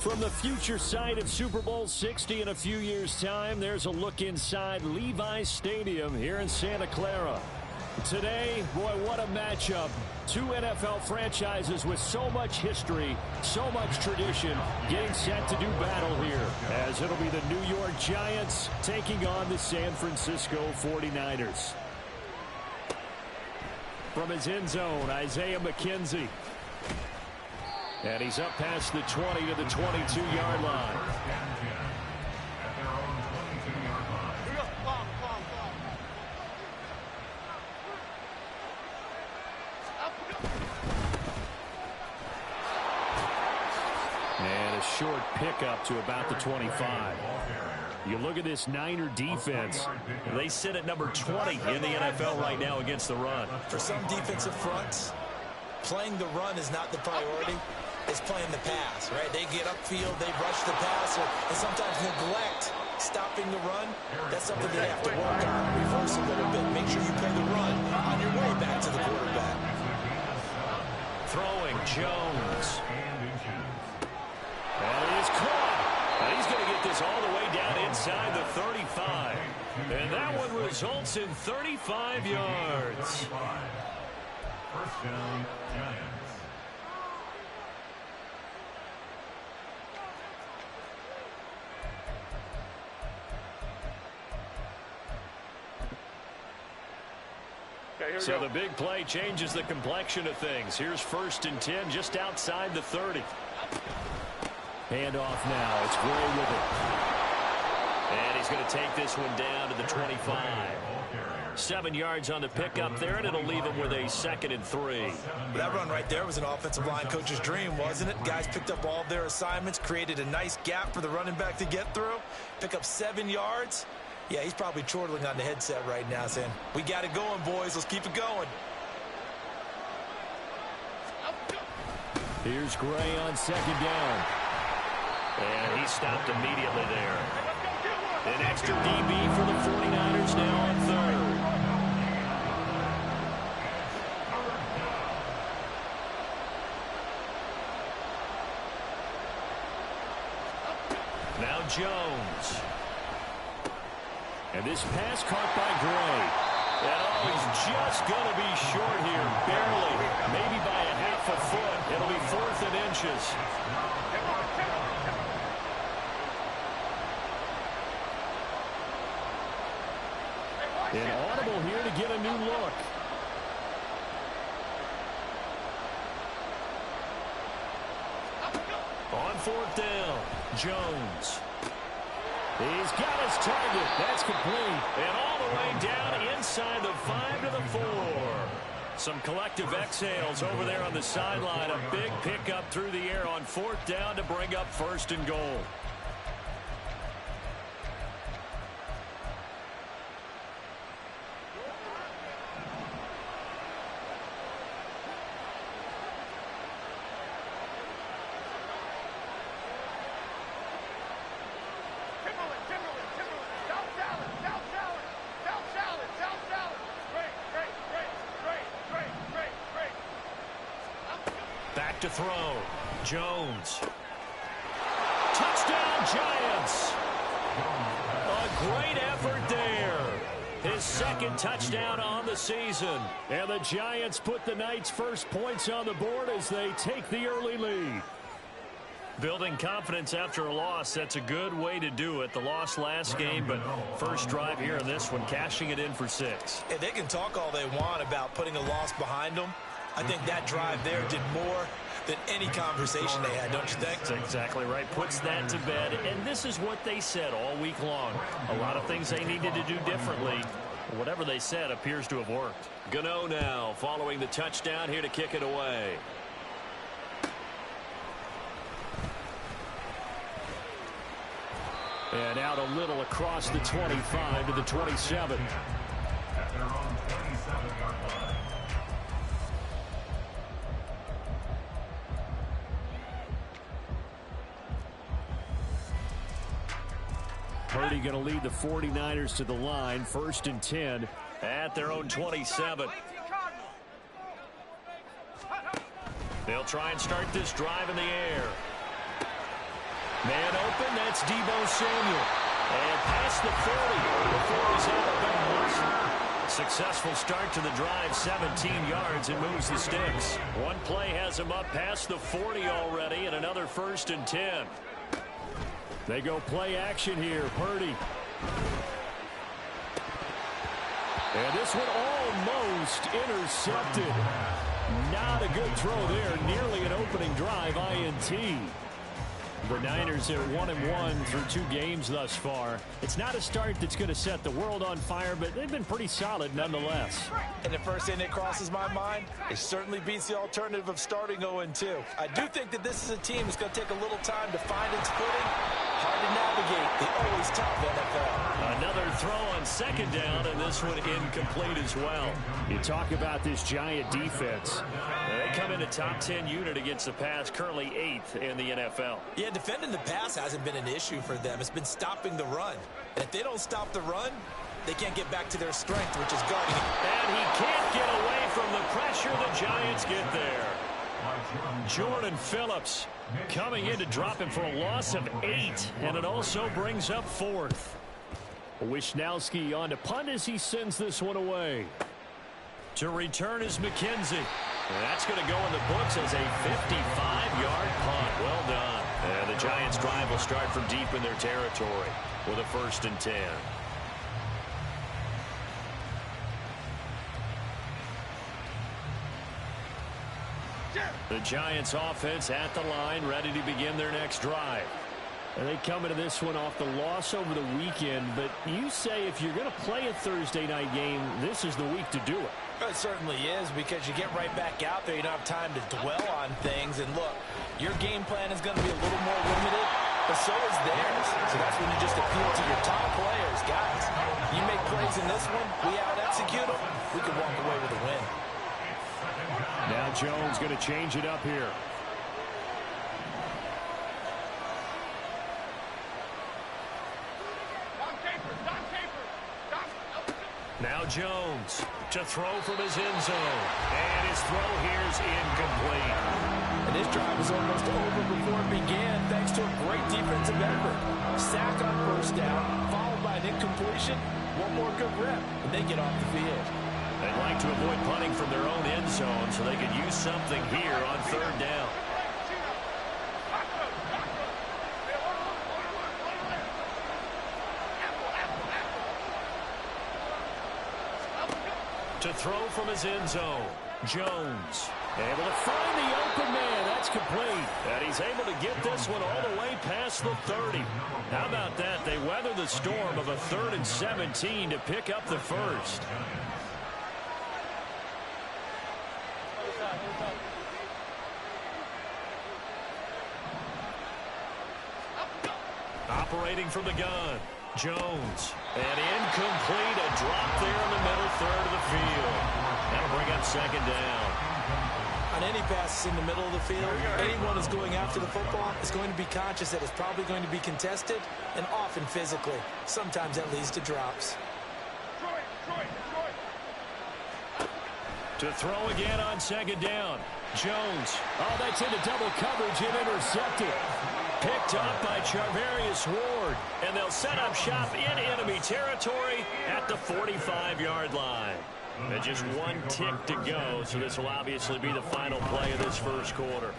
From the future site of Super Bowl 60 in a few years' time, there's a look inside Levi's Stadium here in Santa Clara. Today, boy, what a matchup. Two NFL franchises with so much history, so much tradition, getting set to do battle here, as it'll be the New York Giants taking on the San Francisco 49ers. From his end zone, Isaiah McKenzie. And he's up past the 20 to the 22-yard line. And a short pickup to about the 25. You look at this Niner defense. They sit at number 20 in the NFL right now against the run. For some defensive fronts, playing the run is not the priority. It's playing the pass, right? They get upfield, they rush the passer, and sometimes neglect stopping the run. That's something they have to work on. Reverse a little bit. Make sure you play the run on your way back to the quarterback. Throwing Jones. And he is caught. And he's going to get this all the way down inside the 35. And that one results in 35 yards. First down, Giants. So the big play changes the complexion of things. Here's 1st and 10 just outside the 30. Handoff now. It's Gray with it. And he's going to take this one down to the 25. 7 yards on the pickup there, and it'll leave him with a 2nd and 3. That run right there was an offensive line coach's dream, wasn't it? Guys picked up all of their assignments, created a nice gap for the running back to get through, pick up 7 yards. Yeah, he's probably chortling on the headset right now saying, we got it going, boys. Let's keep it going. Here's Gray on 2nd down. And he stopped immediately there. An extra DB for the 49ers now on 3rd. Now Jones. And this pass caught by Gray. And he's just going to be short here, barely. Maybe by a half a foot. It'll be 4th and inches. An audible here to get a new look. On 4th down, Jones. He's got his target. That's complete. And all the way down inside the 5 to the 4. Some collective exhales over there on the sideline. A big pickup through the air on 4th down to bring up 1st and goal. To throw. Jones. Touchdown, Giants. A great effort there. His 2nd touchdown on the season. And the Giants put the Knights' first points on the board as they take the early lead. Building confidence after a loss, that's a good way to do it. The loss last game, but first drive here in this one, cashing it in for 6. And they can talk all they want about putting a loss behind them. I think that drive there did more than any conversation they had, don't you think? That's exactly right. Puts that to bed. And this is what they said all week long. A lot of things they needed to do differently. Whatever they said appears to have worked. Gano now following the touchdown here to kick it away. And out a little across the 25 to the 27. At their own 27-yard line. Purdy going to lead the 49ers to the line. 1st and 10 at their own 27. They'll try and start this drive in the air. it's Deebo Samuel. And past the 40 before he's out of bounds. Successful start to the drive, 17 yards, and moves the sticks. One play has him up past the 40 already, and another 1st and 10. They go play action here. Purdy. And this one almost intercepted. Not a good throw there. Nearly an opening drive, INT. The Niners are 1-1 through 2 games thus far. It's not a start that's going to set the world on fire, but they've been pretty solid nonetheless. And the first thing that crosses my mind, it certainly beats the alternative of starting 0-2. I do think that this is a team that's going to take a little time to find its footing. Hard to navigate the always tough NFL. Another throw on 2nd down, and this one incomplete as well. You talk about this Giant defense. They come in a top 10 unit against the pass, currently 8th in the NFL. Yeah, defending the pass hasn't been an issue for them. It's been stopping the run. And if they don't stop the run, they can't get back to their strength, which is guarding it. And he can't get away from the pressure. The Giants get there. Jordan Phillips coming in to drop him for a loss of 8, and it also brings up 4th. Wishnowski on to punt as he sends this one away. To return is McKenzie. That's going to go in the books as a 55-yard punt. Well done. And the Giants' drive will start from deep in their territory with a 1st and 10. The Giants offense at the line, ready to begin their next drive. And they come into this one off the loss over the weekend, but you say if you're going to play a Thursday night game, this is the week to do it. It certainly is, because you get right back out there. You don't have time to dwell on things. And look, your game plan is going to be a little more limited, but so is theirs. So that's when you just appeal to your top players. Guys, you make plays in this one, we out-execute them, we could walk away with a win. Now Jones going to change it up here. Now Jones to throw from his end zone. And his throw here is incomplete. And this drive was almost over before it began, thanks to a great defensive effort. Sack on 1st down, followed by an incompletion. One more good rep, and they get off the field. They'd like to avoid punting from their own end zone so they could use something here on 3rd down. To throw from his end zone, Jones able to find the open man. That's complete. And he's able to get this one all the way past the 30. How about that? They weather the storm of a 3rd and 17 to pick up the 1st. Operating from the gun, Jones. And incomplete, a drop there in the middle 3rd of the field. That'll bring up 2nd down. On any passes in the middle of the field, anyone who's going after the football is going to be conscious that it's probably going to be contested, and often physically. Sometimes that leads to drops. To throw again on 2nd down, Jones. Oh, that's into double coverage and intercepted. Picked up by Charvarius Ward. And they'll set up shop in enemy territory at the 45-yard line. And just one tick to go, so this will obviously be the final play of this 1st quarter.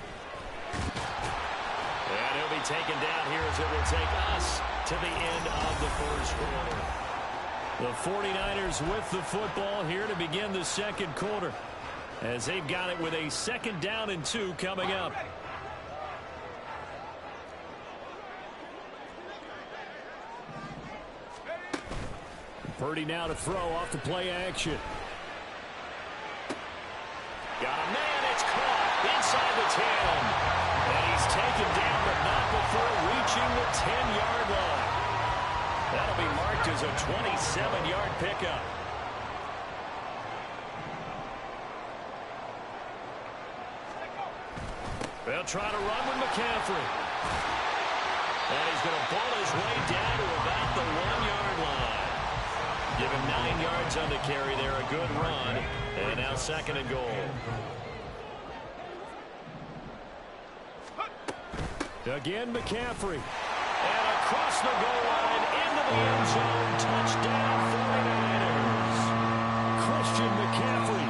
And he'll be taken down here as it will take us to the end of the 1st quarter. The 49ers with the football here to begin the 2nd quarter, as they've got it with a 2nd down and 2 coming up. Purdy now to throw off the play action. Got a man, it's caught inside the 10. And he's taken down, but not before reaching the 10-yard line. That'll be marked as a 27-yard pickup. They'll try to run with McCaffrey. And he's going to ball his way down to about the 1-yard line. Give him 9 yards on the carry there, a good run. And now 2nd and goal. Again, McCaffrey. And a across the goal line, into the end zone. Touchdown, 49ers. Christian McCaffrey,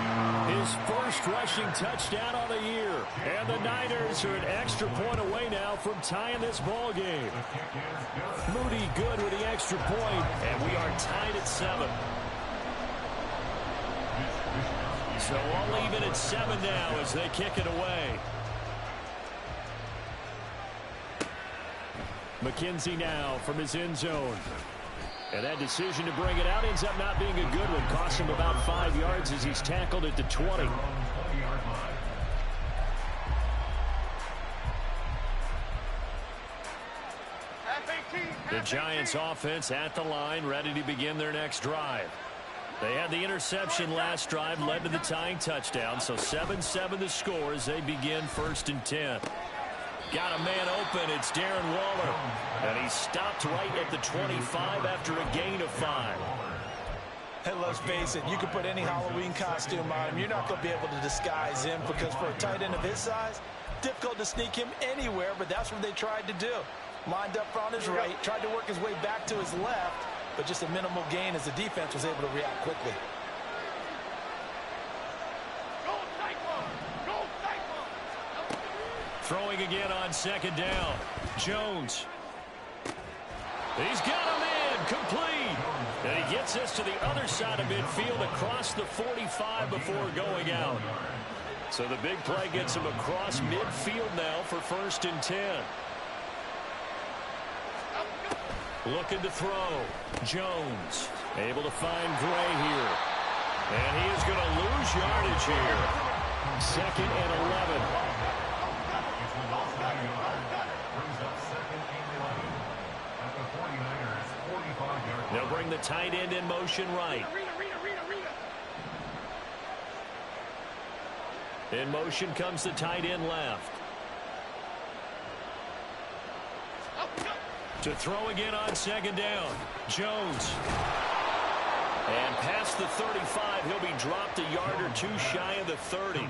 his first rushing touchdown of the year. And the Niners are an extra point away now from tying this ball game. Moody good with the extra point, and we are tied at 7. So all even at 7 now as they kick it away. McKenzie now from his end zone. And that decision to bring it out ends up not being a good one. Costs him about 5 yards as he's tackled at the 20. The Giants offense at the line, ready to begin their next drive. They had the interception last drive, led to the tying touchdown. So 7-7 the score as they begin 1st and 10. Got a man open. It's Darren Waller. And he stopped right at the 25 after a gain of 5. Hey, let's face it, you can put any Halloween costume on him. You're not going to be able to disguise him because for a tight end of his size, difficult to sneak him anywhere, but that's what they tried to do. Lined up on his right, tried to work his way back to his left, but just a minimal gain as the defense was able to react quickly. Throwing again on 2nd down. Jones. He's got him in. Complete. And he gets this to the other side of midfield across the 45 before going out. So the big play gets him across midfield now for 1st and 10. Looking to throw. Jones able to find Gray here. And he is going to lose yardage here. 2nd and 11. They'll bring the tight end in motion right. In motion comes the tight end left. To throw again on 2nd down. Jones. And past the 35, he'll be dropped a yard or 2 shy of the 30.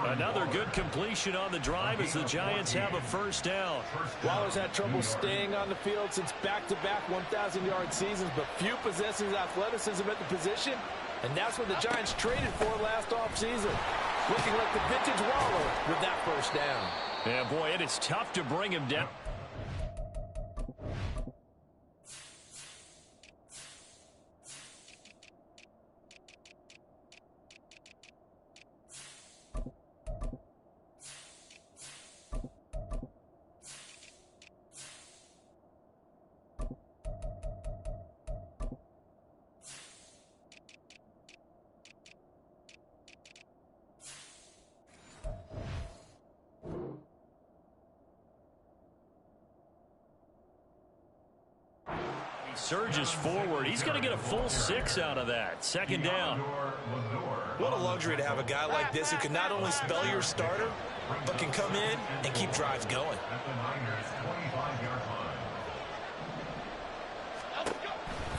Another good completion on the drive as the Giants have a 1st down. Waller's had trouble staying on the field since back-to-back 1,000-yard seasons, but few possesses athleticism at the position, and that's what the Giants traded for last offseason. Looking like the vintage Waller with that 1st down. Yeah, boy, it is tough to bring him down. Surges forward. He's going to get a full 6 out of that. 2nd down. What a luxury to have a guy like this who can not only spell your starter, but can come in and keep drives going.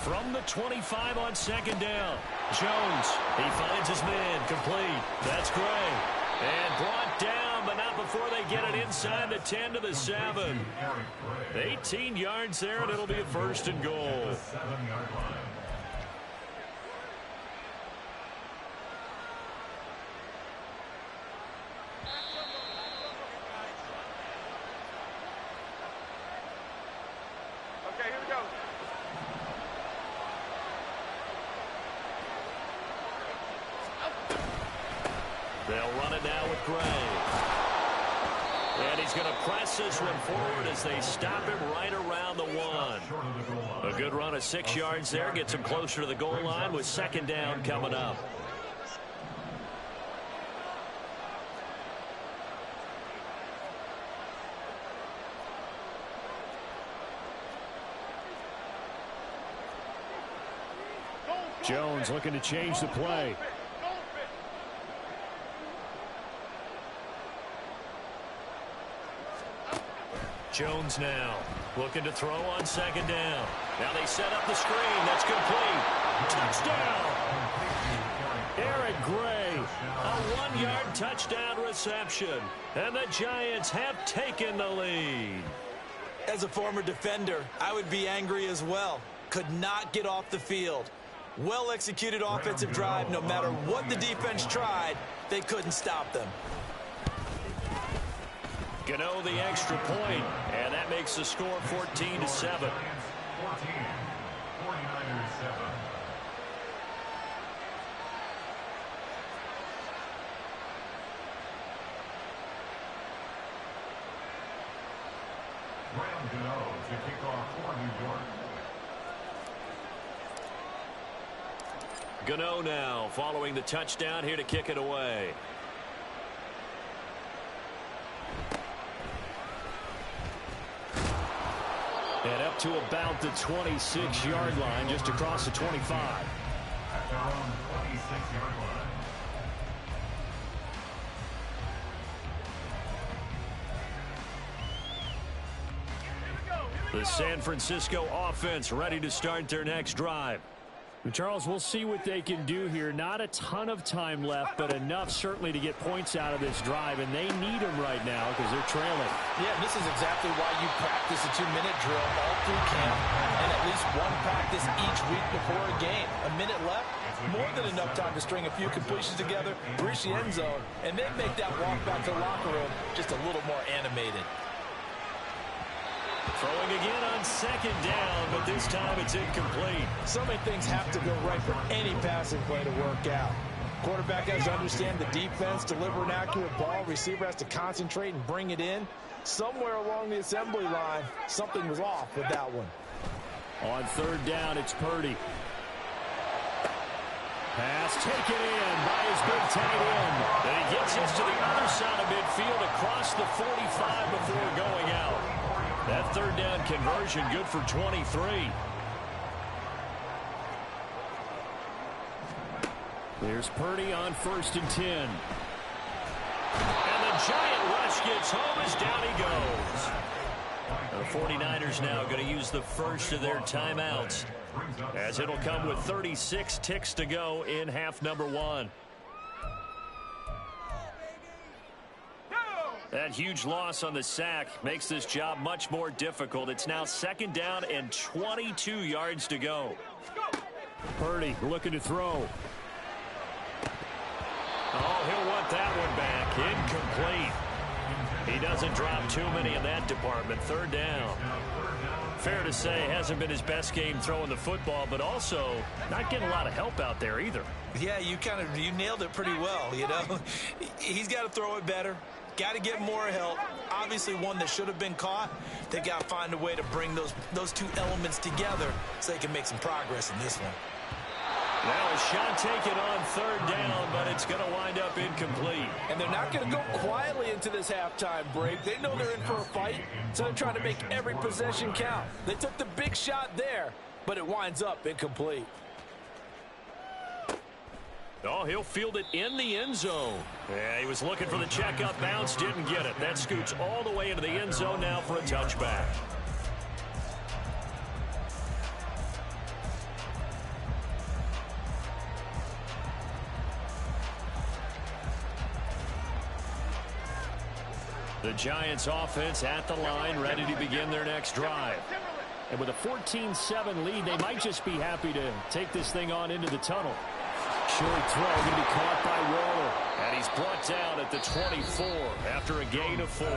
From the 25 on 2nd down. Jones. He finds his man. Complete. That's Gray. And brought down, but not before they get it inside the 10 to the 7. 18 yards there, and it'll be a 1st and goal. Okay, here we go. They'll run it now with Gray. And he's going to press this one forward as they stop him right around the 1. A good run of 6 yards there. Gets him closer to the goal line with 2nd down coming up. Jones looking to change the play. Jones now looking to throw on 2nd down. Now they set up the screen. That's complete. Touchdown. Eric Gray, a 1-yard touchdown reception. And the Giants have taken the lead. As a former defender, I would be angry as well. Could not get off the field. Well-executed offensive drive. No matter what the defense tried, they couldn't stop them. Gano the extra point, and that makes the score 14-7. 14, 49ers 7. Graham Gano to kick off for New York. Gano now following the touchdown here to kick it away. And up to about the 26-yard line, just across the 25. At their own 26-yard line. The San Francisco offense ready to start their next drive. Charles, we'll see what they can do here. Not a ton of time left, but enough certainly to get points out of this drive, and they need them right now because they're trailing. Yeah, this is exactly why you practice a 2-minute drill all through camp and at least one practice each week before a game. A minute left, more than enough time to string a few completions together, reach the end zone, and then make that walk back to the locker room just a little more animated. Throwing again on second down, but this time it's incomplete. So many things have to go right for any passing play to work out. Quarterback has to understand the defense, deliver an accurate ball. Receiver has to concentrate and bring it in. Somewhere along the assembly line, something was off with that one. On third down, it's Purdy. Pass taken in by his big tight end. And he gets us to the other side of midfield across the 45 before going out. That third down conversion good for 23. There's Purdy on 1st and 10. And the giant rush gets home as down he goes. The 49ers now going to use the first of their timeouts, as it'll come with 36 ticks to go in half number 1. That huge loss on the sack makes this job much more difficult. It's now second down and 22 yards to go. Purdy looking to throw. Oh, he'll want that one back. Incomplete. He doesn't drop too many in that department. Third down. Fair to say, hasn't been his best game throwing the football, but also not getting a lot of help out there either. Yeah, you nailed it pretty well, you know. He's got to throw it better. Got to get more help. Obviously one that should have been caught. They got to find a way to bring those two elements together so they can make some progress in this one. Well, a shot taken on third down, but it's going to wind up incomplete. And they're not going to go quietly into this halftime break. They know they're in for a fight, so they're trying to make every possession count. They took the big shot there, but it winds up incomplete. Oh, he'll field it in the end zone. Yeah, he was looking for the checkup bounce, didn't get it. That scoots all the way into the end zone now for a touchback. The Giants offense at the line, ready to begin their next drive. And with a 14-7 lead, they might just be happy to take this thing on into the tunnel. Short throw going to be caught by Waller. And he's brought down at the 24 after a gain of 4.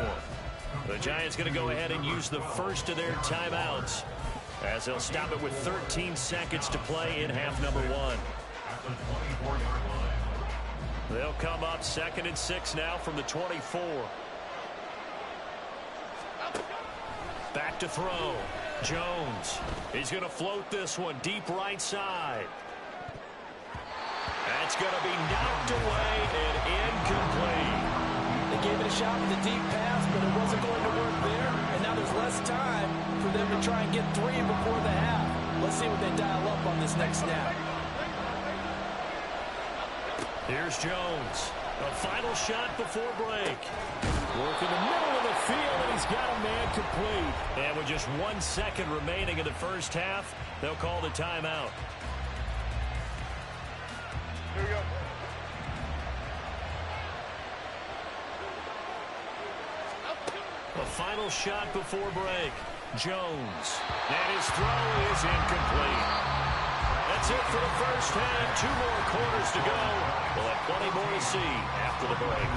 The Giants going to go ahead and use the first of their timeouts, as they'll stop it with 13 seconds to play in half number 1. They'll come up 2nd and 6 now from the 24. Back to throw. Jones. He's going to float this one deep right side. That's going to be knocked away and incomplete. They gave it a shot with a deep pass, but it wasn't going to work there. And now there's less time for them to try and get 3 before the half. Let's see what they dial up on this next snap. Here's Jones. A final shot before break. Work in the middle of the field, and he's got a man complete. And with just 1 second remaining in the first half, they'll call the timeout. Here we go. A final shot before break. Jones. And his throw is incomplete. That's it for the first half. 2 more quarters to go. We'll have plenty more to see after the break.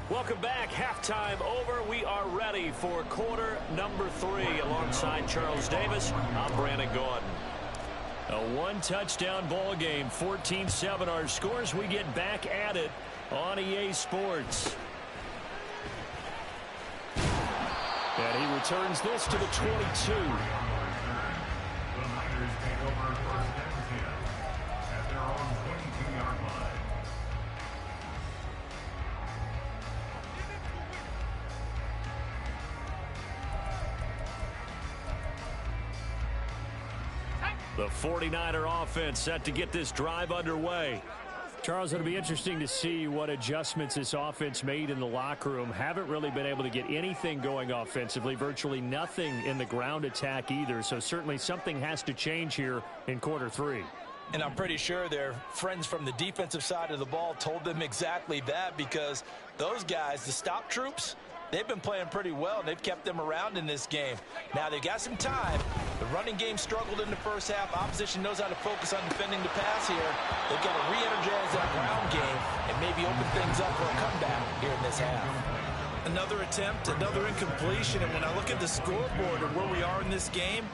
Welcome back. Halftime over. We are ready for quarter number 3. Alongside Charles Davis, I'm Brandon Gaudin. A 1-touchdown ball game, 14-7 our scores. We get back at it on EA Sports. And he returns this to the 22. The Niners take over first and 10 at their own 22-yard line. The 49er offense set to get this drive underway. Charles, it'll be interesting to see what adjustments this offense made in the locker room. Haven't really been able to get anything going offensively, virtually nothing in the ground attack either. So certainly something has to change here in quarter 3. And I'm pretty sure their friends from the defensive side of the ball told them exactly that, because those guys, the stop troops, they've been playing pretty well, and they've kept them around in this game. Now, they've got some time. The running game struggled in the first half. Opposition knows how to focus on defending the pass here. They've got to re-energize that ground game and maybe open things up for a comeback here in this half. Another attempt, another incompletion, and when I look at the scoreboard and where we are in this game,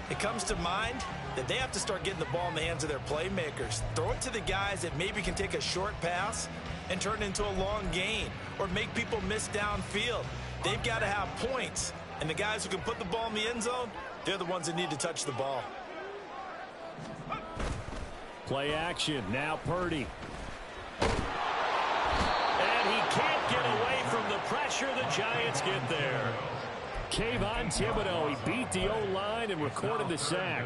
it comes to mind that they have to start getting the ball in the hands of their playmakers. Throw it to the guys that maybe can take a short pass and turn it into a long gain, or make people miss downfield. They've got to have points, and the guys who can put the ball in the end zone, they're the ones that need to touch the ball. Play action. Now Purdy. And he can't get away from the pressure. The Giants get there. Kayvon Thibodeaux, he beat the O-line and recorded the sack.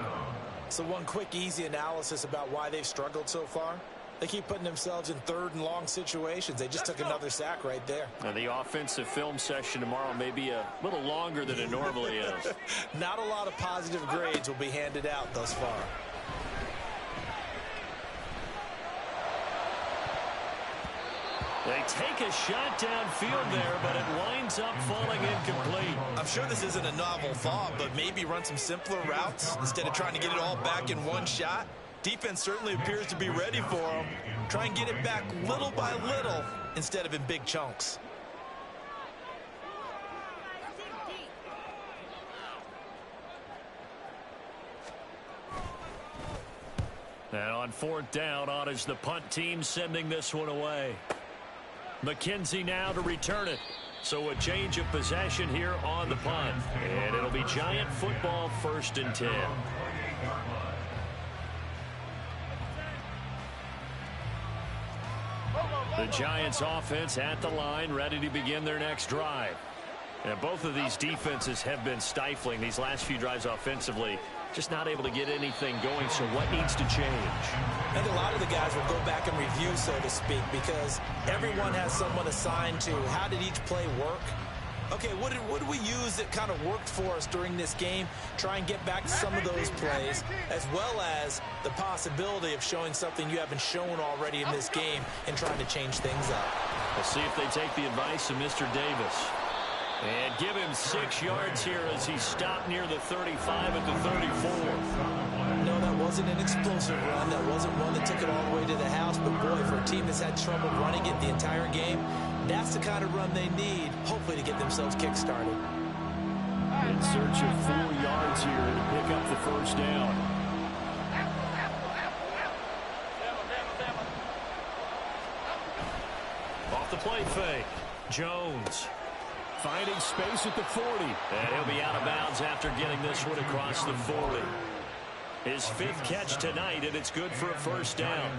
So one quick, easy analysis about why they've struggled so far. They keep putting themselves in 3rd and long situations. They just took another sack right there. And the offensive film session tomorrow may be a little longer than it normally is. Not a lot of positive grades will be handed out thus far. They take a shot downfield there, but it winds up falling incomplete. I'm sure this isn't a novel thought, but maybe run some simpler routes instead of trying to get it all back in one shot. Defense certainly appears to be ready for them. Try and get it back little by little instead of in big chunks. And on 4th down, on is the punt team sending this one away. McKenzie now to return it. So a change of possession here on the punt. And it'll be Giant football, 1st and 10. The Giants offense at the line, ready to begin their next drive. And both of these defenses have been stifling these last few drives offensively. Just not able to get anything going, so what needs to change? I think a lot of the guys will go back and review, so to speak, because everyone has someone assigned to how did each play work. Okay, what did we use that kind of worked for us during this game? Try and get back to some of those plays, as well as the possibility of showing something you haven't shown already in this game and trying to change things up. We'll see if they take the advice of Mr. Davis. And give him 6 yards here as he stopped near the 35 at the 34. No, that wasn't an explosive run. That wasn't one that took it all the way to the house. But, boy, for a team that's had trouble running it the entire game, that's the kind of run they need, hopefully, to get themselves kick-started. In search of 4 yards here to pick up the first down. Off the play fake. Jones. Finding space at the 40. And he'll be out of bounds after getting this one across the 40. His 5th catch tonight, and it's good for a first down.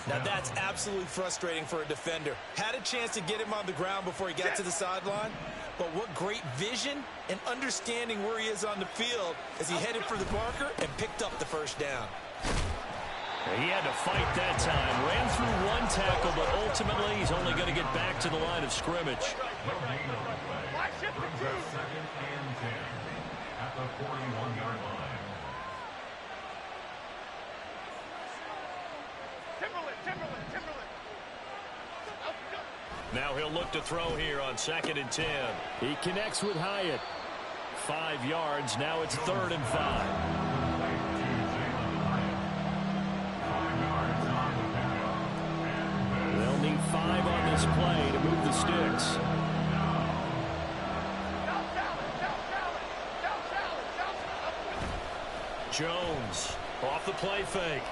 Now that's absolutely frustrating for a defender. Had a chance to get him on the ground before he got to the sideline, but what great vision and understanding where he is on the field as he headed for the marker and picked up the first down. He had to fight that time. Ran through one tackle, but ultimately he's only going to get back to the line of scrimmage. Why shift the 2? Second and 10 at the 41-yard line. Timberland. Now he'll look to throw here on 2nd and 10. He connects with Hyatt. 5 yards. Now it's 3rd and 5. They'll need 5 on this play to move the sticks. Jones off the play fake.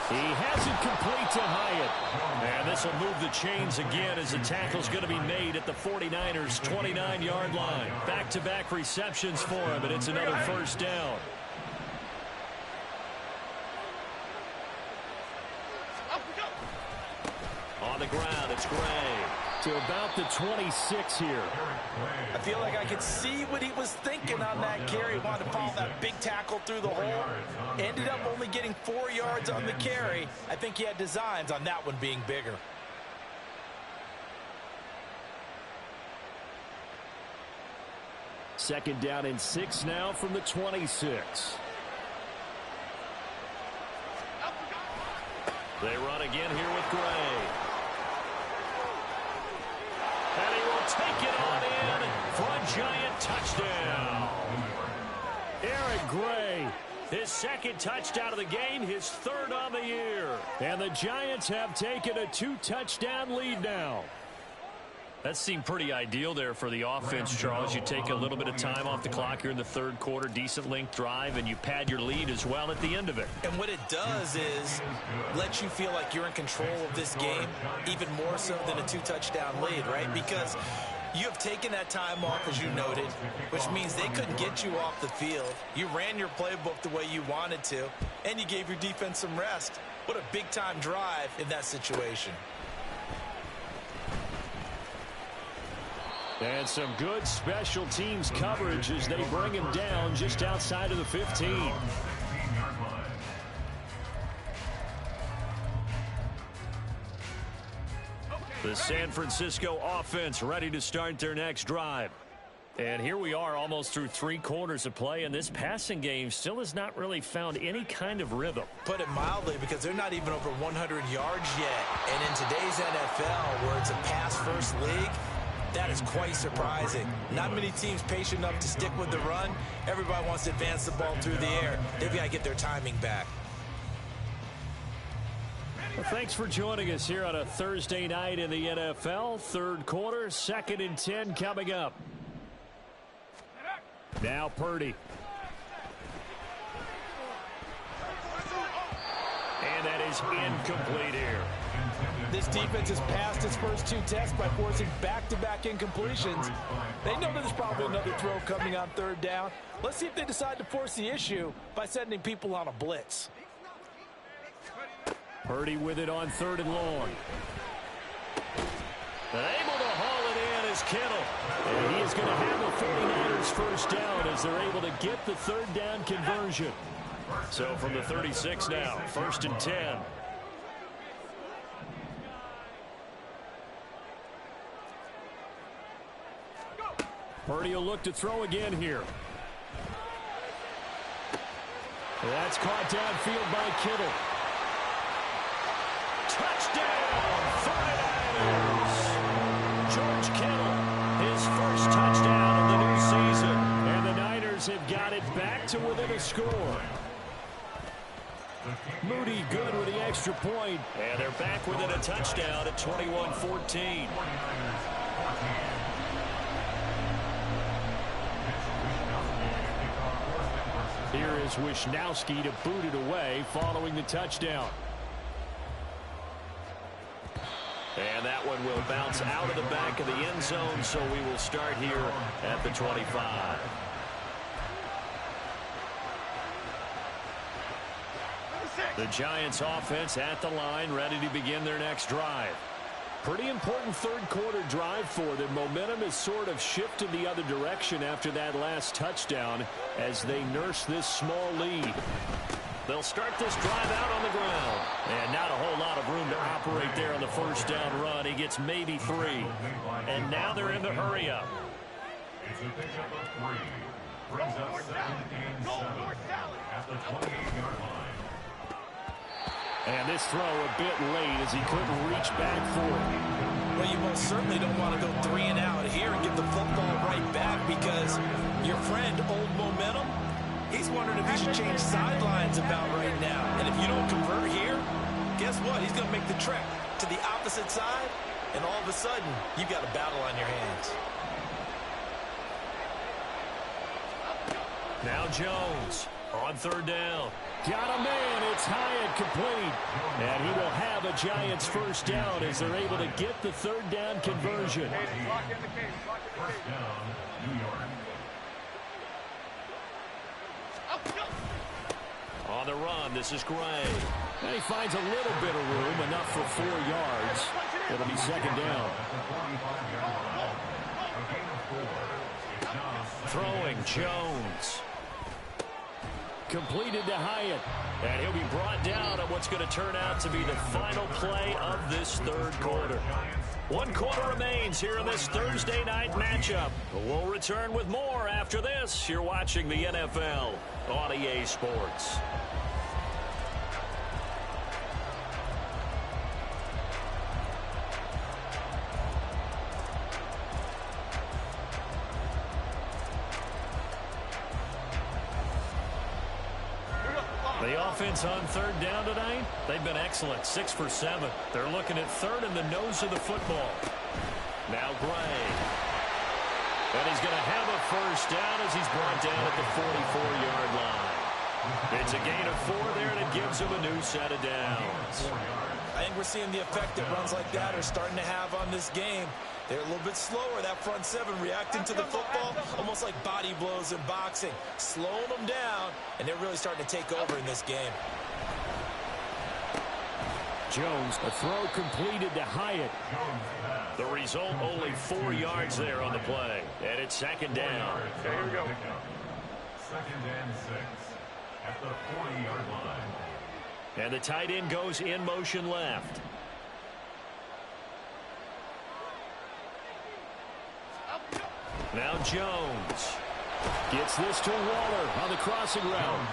He has it complete to Hyatt. And this will move the chains again as the tackle's going to be made at the 49ers' 29-yard line. Back-to-back receptions for him, and it's another first down. On the ground, it's Gray. To about the 26 here. I feel like I could see what he was thinking on that carry. Wanted to follow that big tackle through the hole. Ended up only getting 4 yards on the carry. I think he had designs on that one being bigger. Second down and 6 now from the 26. They run again here with Gray. And he will take it on in for a Giant touchdown. Eric Gray, his 2nd touchdown of the game, his 3rd on the year. And the Giants have taken a 2-touchdown lead now. That seemed pretty ideal there for the offense, Charles. You take a little bit of time off the clock here in the 3rd quarter, decent length drive, and you pad your lead as well at the end of it. And what it does is let you feel like you're in control of this game, even more so than a 2-touchdown lead, right? Because you have taken that time off, as you noted, which means they couldn't get you off the field. You ran your playbook the way you wanted to, and you gave your defense some rest. What a big-time drive in that situation. And some good special teams coverage as they bring him down just outside of the 15. The San Francisco offense ready to start their next drive. And here we are almost through 3 quarters of play, and this passing game still has not really found any kind of rhythm. Put it mildly, because they're not even over 100 yards yet. And in today's NFL, where it's a pass-first league, that is quite surprising. Not many teams patient enough to stick with the run. Everybody wants to advance the ball through the air. They've got to get their timing back. Well, thanks for joining us here on a Thursday night in the NFL. 3rd quarter, 2nd and 10 coming up. Now Purdy. And that is incomplete here. This defense has passed its first 2 tests by forcing back-to-back incompletions. They know there's probably another throw coming on 3rd down. Let's see if they decide to force the issue by sending people on a blitz. Purdy with it on 3rd and long. And able to haul it in is Kittle. And he is going to have the 49ers first down as they're able to get the 3rd down conversion. So from the 36 now, 1st and 10. Purdy will look to throw again here. That's caught downfield by Kittle. Touchdown, 49ers. George Kittle, his first touchdown of the new season. And the Niners have got it back to within a score. Moody good with the extra point. And they're back within a touchdown at 21-14. Here is Wisnowski to boot it away following the touchdown. And that one will bounce out of the back of the end zone, so we will start here at the 25. The Giants offense at the line, ready to begin their next drive. Pretty important 3rd quarter drive for them. Momentum has sort of shifted the other direction after that last touchdown as they nurse this small lead. They'll start this drive out on the ground. And not a whole lot of room to operate there on the first down run. He gets maybe 3. And now they're in the hurry up. It's a pickup of 3. Brings up 2nd and 7 at the 28-yard line. And this throw a bit late as he couldn't reach back for it. Well, you most certainly don't want to go 3 and out here and get the football right back because your friend, Old Momentum, he's wondering if he should change sidelines about right now. And if you don't convert here, guess what? He's going to make the trek to the opposite side, and all of a sudden, you've got a battle on your hands. Now Jones on 3rd down. Got a man. It's Hyatt complete. And he will have a Giants first down as they're able to get the 3rd down conversion. First down, New York. On the run, this is Gray. And he finds a little bit of room, enough for 4 yards. It'll be 2nd down. Throwing Jones. Completed to Hyatt. And he'll be brought down on what's going to turn out to be the final play of this 3rd quarter. 1 quarter remains here in this Thursday night matchup. We'll return with more after this. You're watching the NFL on EA Sports. The offense on 3rd down tonight, they've been excellent, 6 for 7. They're looking at 3rd in the nose of the football. Now Gray. And he's going to have a first down as he's brought down at the 44-yard line. It's a gain of 4 there, and it gives him a new set of downs. I think we're seeing the effect that runs like that are starting to have on this game. They're a little bit slower, that front 7, reacting to the football, almost like body blows in boxing, slowing them down, and they're really starting to take over in this game. Jones, a throw completed to Hyatt. The result, only 4 yards there on the play, and it's 2nd down. Okay, here we go. 2nd and 6 at the 40-yard line. And the tight end goes in motion left. Now Jones gets this to Waller on the crossing route.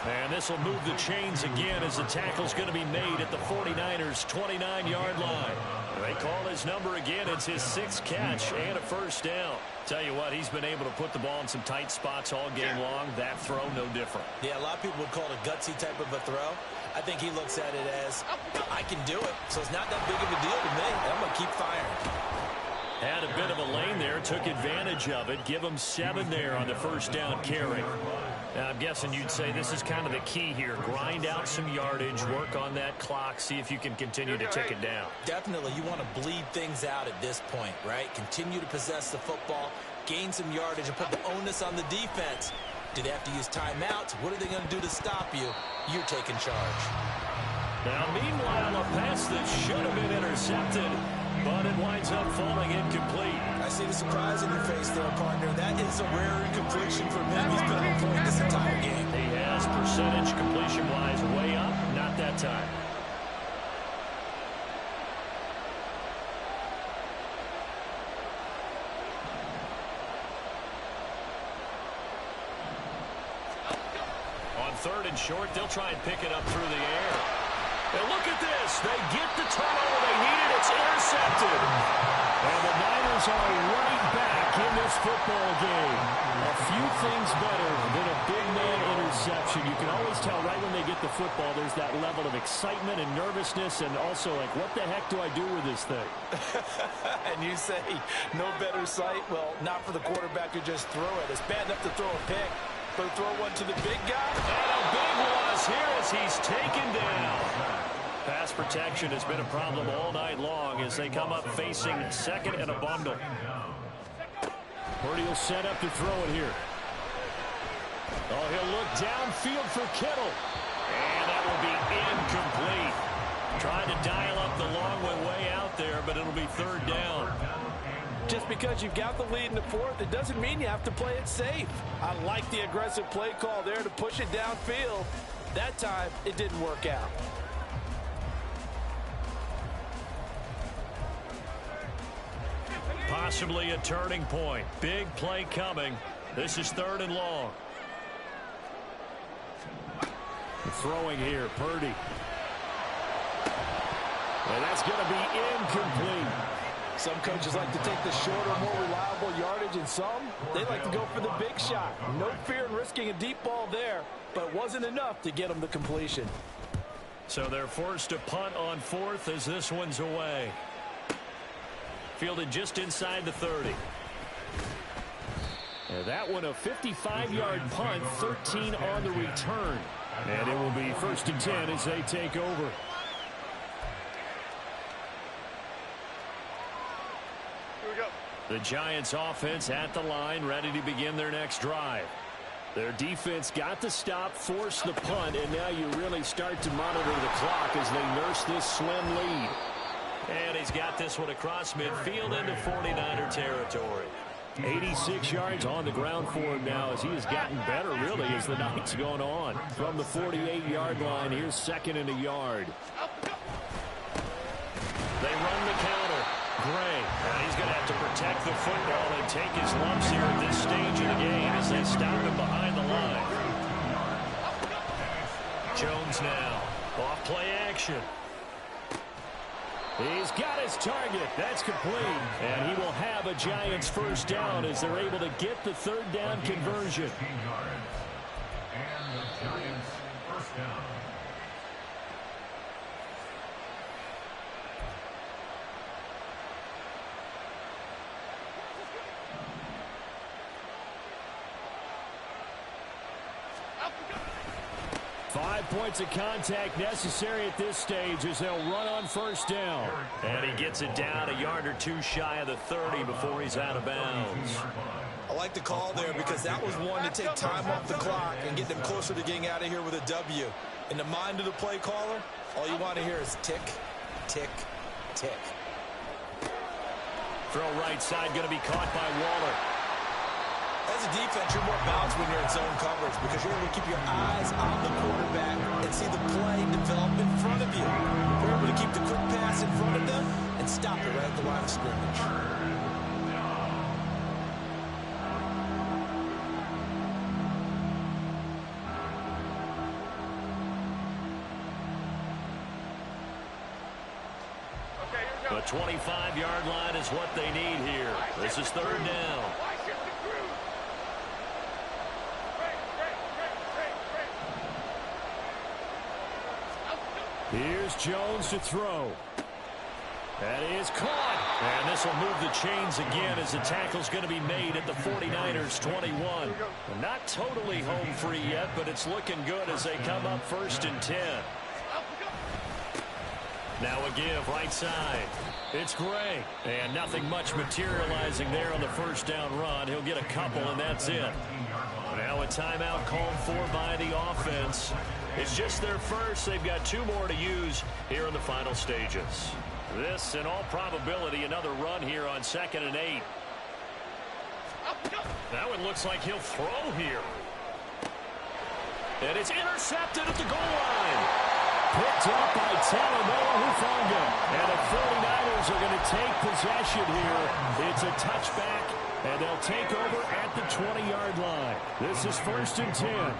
And this will move the chains again as the tackle's going to be made at the 49ers' 29-yard line. They call his number again. It's his 6th catch and a first down. Tell you what, he's been able to put the ball in some tight spots all game long. That throw, no different. Yeah, a lot of people would call it a gutsy type of a throw. I think he looks at it as, I can do it, so it's not that big of a deal to me. I'm going to keep firing. Had a bit of a lane there, took advantage of it. Give him 7 there on the first down carry. Now, I'm guessing you'd say this is kind of the key here. Grind out some yardage, work on that clock, see if you can continue to tick it down. Definitely, you want to bleed things out at this point, right? Continue to possess the football, gain some yardage, and put the onus on the defense. Do they have to use timeouts? What are they going to do to stop you? You're taking charge. Now, meanwhile, a pass that should have been intercepted, but it winds up falling incomplete. I see the surprise in your face there, partner. That is a rare incompletion from him. He's been on point this entire game. He has percentage completion-wise way up. Not that time. On 3rd and short, they'll try and pick it up through the air. And look at this. They get the turnover they needed. It's intercepted. And the Niners are right back in this football game. A few things better than a big man interception. You can always tell right when they get the football, there's that level of excitement and nervousness and also like, what the heck do I do with this thing? And you say, no better sight? Well, not for the quarterback who just throw it. It's bad enough to throw a pick, but throw one to the big guy. And a big loss here as he's taken down. Pass protection has been a problem all night long as they come up facing 2nd and a bundle. Purdy will set up to throw it here. Oh, he'll look downfield for Kittle. And that will be incomplete. Trying to dial up the long way out there, but it'll be 3rd down. Just because you've got the lead in the 4th, it doesn't mean you have to play it safe. I like the aggressive play call there to push it downfield. That time, it didn't work out. Possibly a turning point. Big play coming. This is 3rd and long. Throwing here, Purdy. And that's going to be incomplete. Some coaches like to take the shorter, more reliable yardage, and some, they like to go for the big shot. No fear in risking a deep ball there, but it wasn't enough to get them the completion. So they're forced to punt on 4th as this one's away. Fielded just inside the 30. And that one a 55-yard punt, 13 on the return. And it will be 1st and 10 as they take over. The Giants offense at the line, ready to begin their next drive. Their defense got the stop, forced the punt, and now you really start to monitor the clock as they nurse this slim lead. And he's got this one across midfield into 49er territory. 86 yards on the ground for him now as he has gotten better, really, as the night's gone on. From the 48-yard line, here's 2nd and a yard. They run the counter. Gray, and he's going to have to protect the football and take his lumps here at this stage of the game as they stop him behind the line. Jones now, off play action. He's got his target. That's complete. And he will have a Giants 1st down as they're able to get the 3rd down conversion. And the Giants 1st down. Points of contact necessary at this stage as they'll run on 1st down. And he gets it down a yard or two shy of the 30 before he's out of bounds. I like the call there because that was one to take time off the clock and get them closer to getting out of here with a W. In the mind of the play caller, all you want to hear is tick, tick, tick. Throw right side, going to be caught by Waller. As a defense, you're more balanced when you're in zone coverage because you're able to keep your eyes on the quarterback and see the play develop in front of you. You're able to keep the quick pass in front of them and stop it right at the line of scrimmage. The 25-yard line is what they need here. This is 3rd down. Here's Jones to throw. That is caught. And this will move the chains again as the tackle's going to be made at the 49ers 21. Not totally home free yet, but it's looking good as they come up 1st and 10. Now a give right side. It's Gray. And nothing much materializing there on the 1st down run. He'll get a couple, and that's it. Now a timeout called for by the offense. It's just their first. They've got 2 more to use here in the final stages. This, in all probability, another run here on 2nd and 8. That one looks like he'll throw here. And it's intercepted at the goal line. Picked up by Talanoa Hufanga. And the 49ers are going to take possession here. It's a touchback, and they'll take over at the 20-yard line. This is 1st and 10.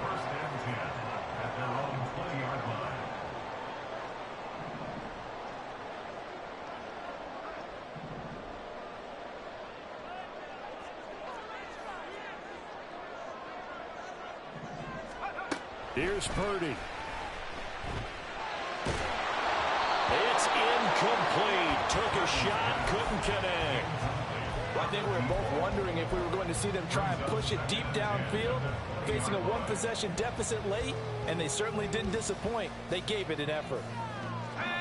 Here's Purdy. It's incomplete. Took a shot, couldn't connect. Well, I think we were both wondering if we were going to see them try and push it deep downfield, facing a 1-possession deficit late, and they certainly didn't disappoint. They gave it an effort.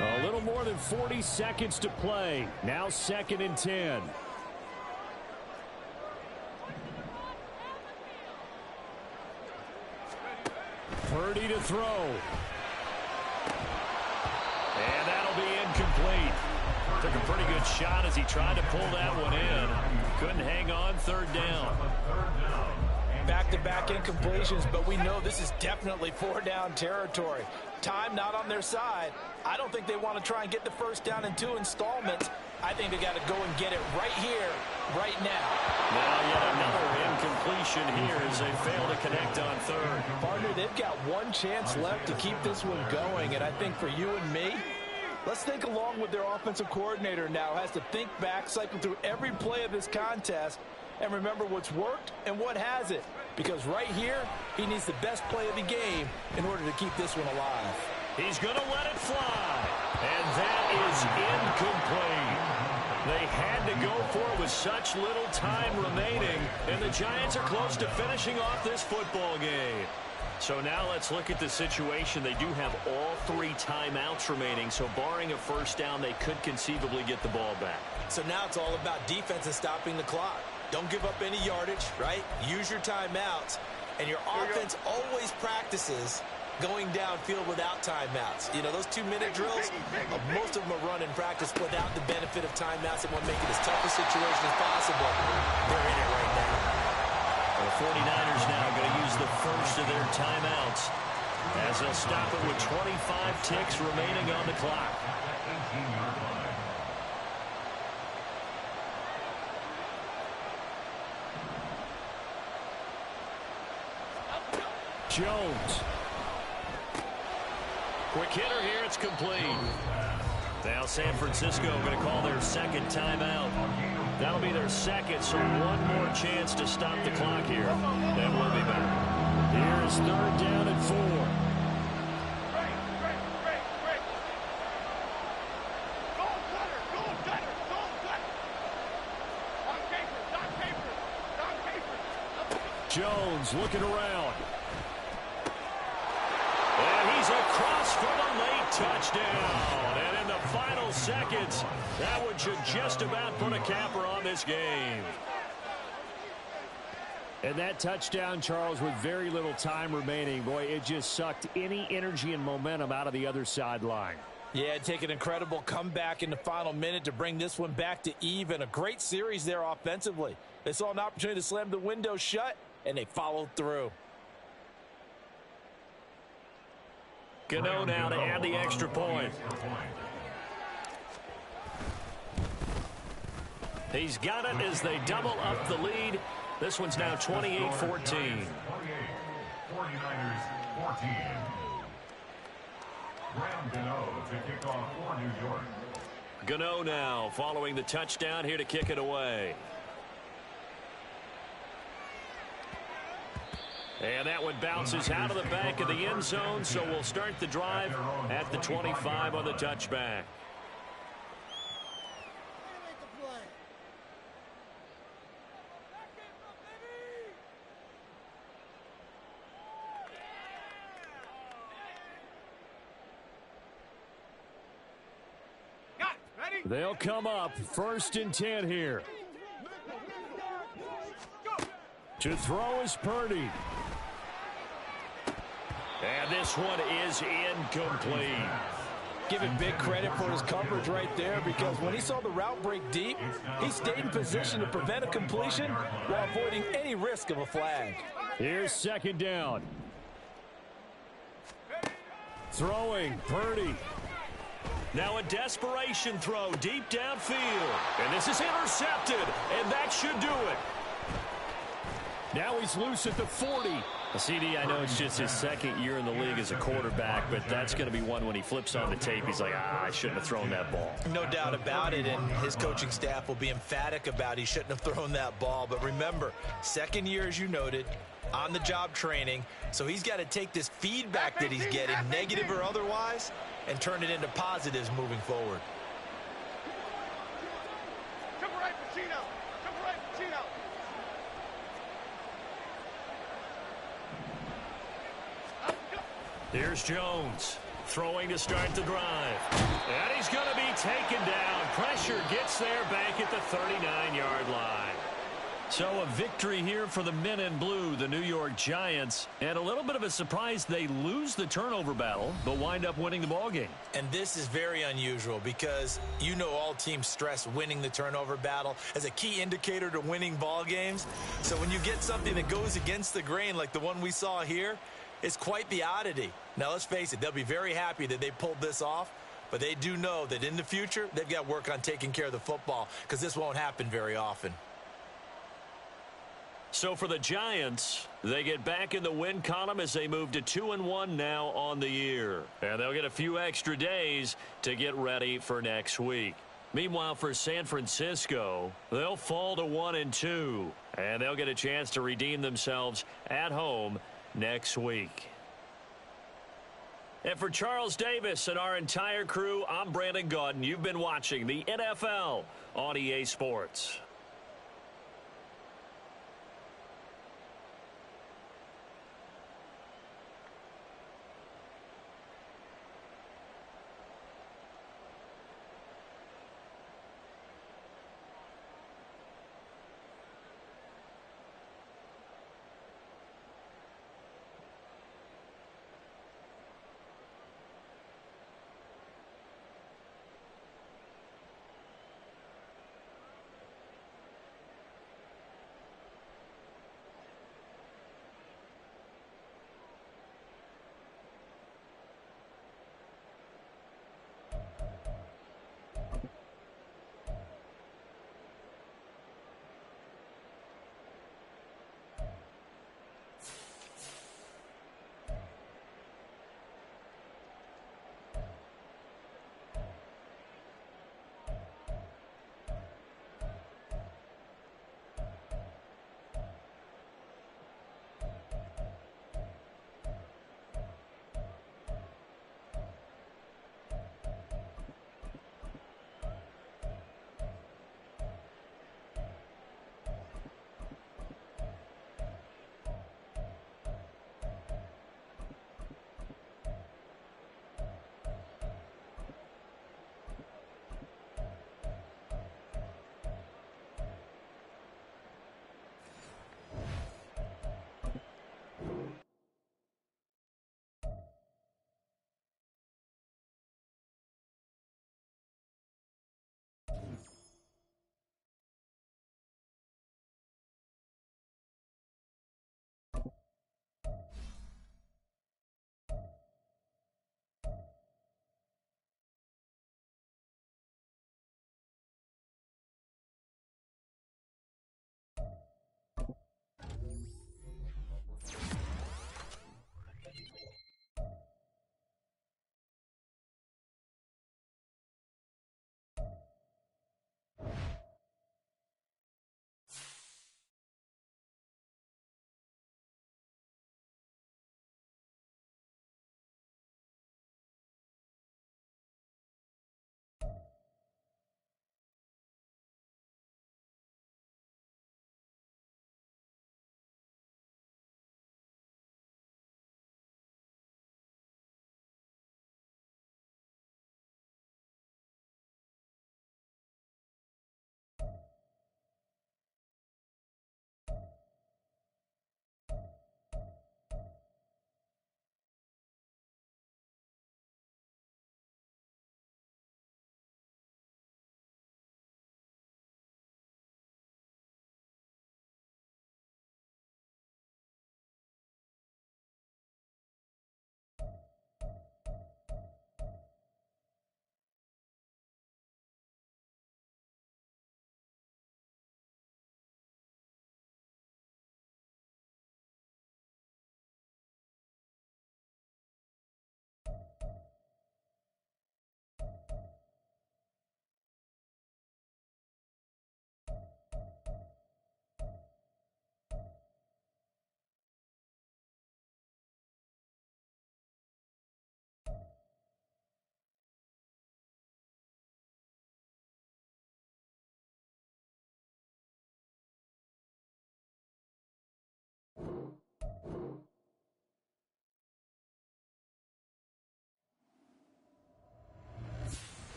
A little more than 40 seconds to play. Now 2nd and 10. Purdy to throw. And that'll be incomplete. Took a pretty good shot as he tried to pull that one in. Couldn't hang on. 3rd down. back-to-back incompletions, but we know this is definitely four-down territory. Time not on their side. I don't think they want to try and get the first down in 2 installments. I think they got to go and get it right here, right now. Now yet another incompletion here as they fail to connect on third. Partner, they've got one chance left to keep this one going, and I think for you and me, let's think along with their offensive coordinator now. Has to think back, cycle through every play of this contest, and remember what's worked and what hasn't. Because right here, he needs the best play of the game in order to keep this one alive. He's going to let it fly. And that is incomplete. They had to go for it with such little time remaining, and the Giants are close to finishing off this football game. So now let's look at the situation. They do have all 3 timeouts remaining, so barring a first down, they could conceivably get the ball back. So now it's all about defense and stopping the clock. Don't give up any yardage, right? Use your timeouts. And your offense always practices going downfield without timeouts. You know, those 2-minute drills, most of them are run in practice without the benefit of timeouts and want to make it as tough a situation as possible. They're in it right now. The 49ers now going to use the first of their timeouts as they'll stop it with 25 ticks remaining on the clock. Jones. Quick hitter here. It's complete. Now San Francisco going to call their second timeout. That'll be their second, so one more chance to stop the clock here. Then we'll be back. Here's third down and 4. Jones looking around. And he's across for the late touchdown. And in the final seconds, that one should just about put a capper on this game. And that touchdown, Charles, with very little time remaining, boy, it just sucked any energy and momentum out of the other sideline. Yeah, take an incredible comeback in the final minute to bring this one back to even. A great series there offensively. They saw an opportunity to slam the window shut, and they followed through. Gano now to add the extra point. He's got it as they double up the lead. This one's now 28-14. 49ers 14. Graham Gano to kick off for New York. Gano now following the touchdown here to kick it away. And that one bounces out of the back of the end zone, so we'll start the drive at the 25 on the touchback. They'll come up 1st and 10 here. To throw is Purdy. And this one is incomplete. Give him big credit for his coverage right there, because when he saw the route break deep, he stayed in position to prevent a completion while avoiding any risk of a flag. Here's 2nd down. Throwing, Purdy. Now a desperation throw deep downfield. And this is intercepted, and that should do it. Now he's loose at the 40. CD, I know it's just his 2nd year in the league as a quarterback, but that's going to be one when he flips on the tape, he's like, I shouldn't have thrown that ball. No doubt about it, and his coaching staff will be emphatic about he shouldn't have thrown that ball. But remember, 2nd year, as you noted, on-the-job training, so he's got to take this feedback that he's getting, negative or otherwise, and turn it into positives moving forward. Here's Jones throwing to start the drive. And he's going to be taken down. Pressure gets there back at the 39-yard line. So a victory here for the men in blue, the New York Giants. And a little bit of a surprise, they lose the turnover battle, but wind up winning the ballgame. And this is very unusual because you know all teams stress winning the turnover battle as a key indicator to winning ball games. So when you get something that goes against the grain like the one we saw here, it's quite the oddity. Now let's face it, they'll be very happy that they pulled this off, but they do know that in the future they've got work on taking care of the football because this won't happen very often. So for the Giants, they get back in the win column as they move to 2-1 now on the year. And they'll get a few extra days to get ready for next week. Meanwhile, for San Francisco, they'll fall to 1-2. And they'll get a chance to redeem themselves at home next week. And for Charles Davis and our entire crew, I'm Brandon Gaudin. You've been watching the NFL on EA Sports.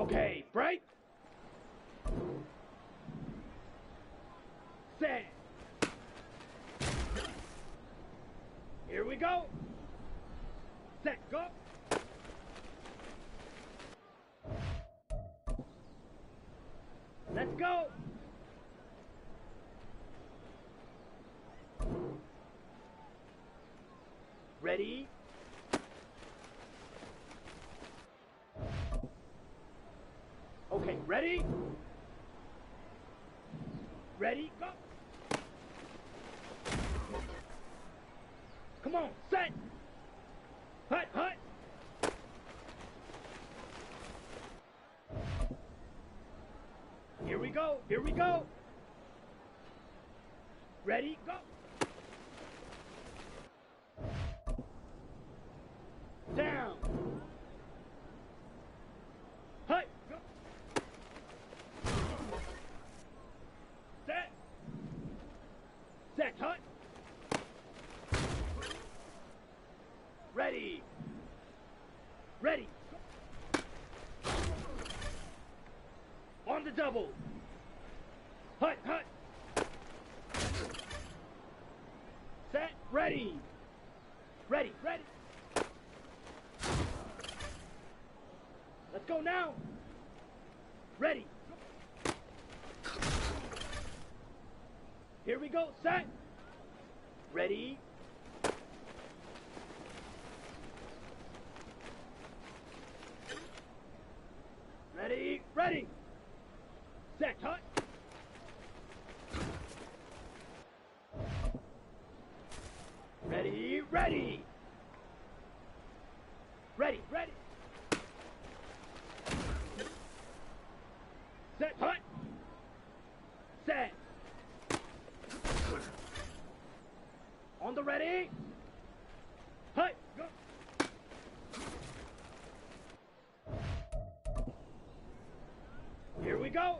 Okay, break. Set. Here we go. Set, go. Let's go. Ready? Okay, ready? Ready, go. Come on, set. Hut, hut. Here we go, here we go. Ready, go. Down. Hut, go. Set. Set, hut. Ready. Ready. On the double. Hut, hut. Set, ready. Ready, ready. Let's go now. Ready. Here we go, set. Ready. Ready, ready. Set, hut. Ready, ready. Ready, ready. Set, hut. Set. On the ready. Hut, go. Here we go.